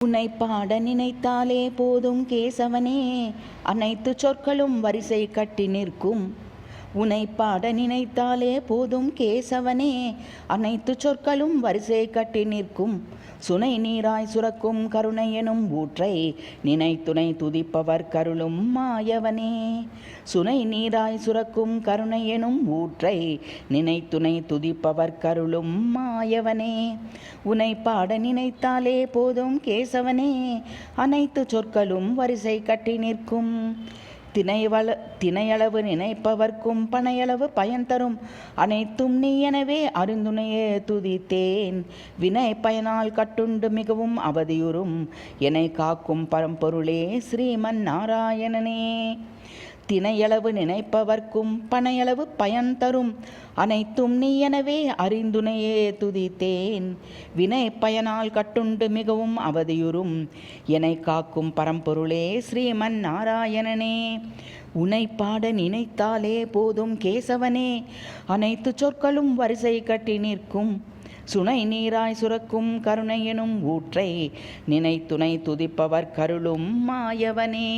உன்னை பாட நினைத்தாலே போதும் கேசவனே, அனைத்து சொற்களும் வரிசை கட்டி நிற்கும். உன்னை பாட நினைத்தாலே போதும் கேசவனே, அனைத்து சொற்களும் வரிசை கட்டி நிற்கும். சுனை நீராய் சுரக்கும் கருணை எனும் ஊற்றை நினைத்துணை துதிப்பவர் கருளும் மாயவனே. சுனை நீராய் சுரக்கும் கருணை எனும் ஊற்றை நினைத்துணை துதிப்பவர் கருளும் மாயவனே. உன்னை பாட நினைத்தாலே போதும் கேசவனே, அனைத்து சொற்களும் வரிசை கட்டி நிற்கும். திணையளவு நினைப்பவர்க்கும் பனையளவு பயன் தரும் அனைத்தும் நீ எனவே அறிந்துணையே துதித்தேன். வினை பயனால் கட்டுண்டு மிகவும் அவதியுறும் என்னை காக்கும் பரம்பொருளே ஸ்ரீமன் நாராயணனே. திணையளவு நினைப்பவர்க்கும் பனையளவு பயன் தரும் அனைத்தும் நீ எனவே அறிந்துணையே துதித்தேன். வினை பயனால் கட்டுண்டு மிகவும் அவதியுறும் என்னை காக்கும் பரம்பொருளே ஸ்ரீமன் நாராயணனே. உன்னை பாட நினைத்தாலே போதும் கேசவனே, அனைத்து சொற்களும் வரிசை கட்டி நிற்கும். சுனை நீராய் சுரக்கும் கருணை எனும் ஊற்றை நினைத்துணை துதிப்பவர் கருளும் மாயவனே.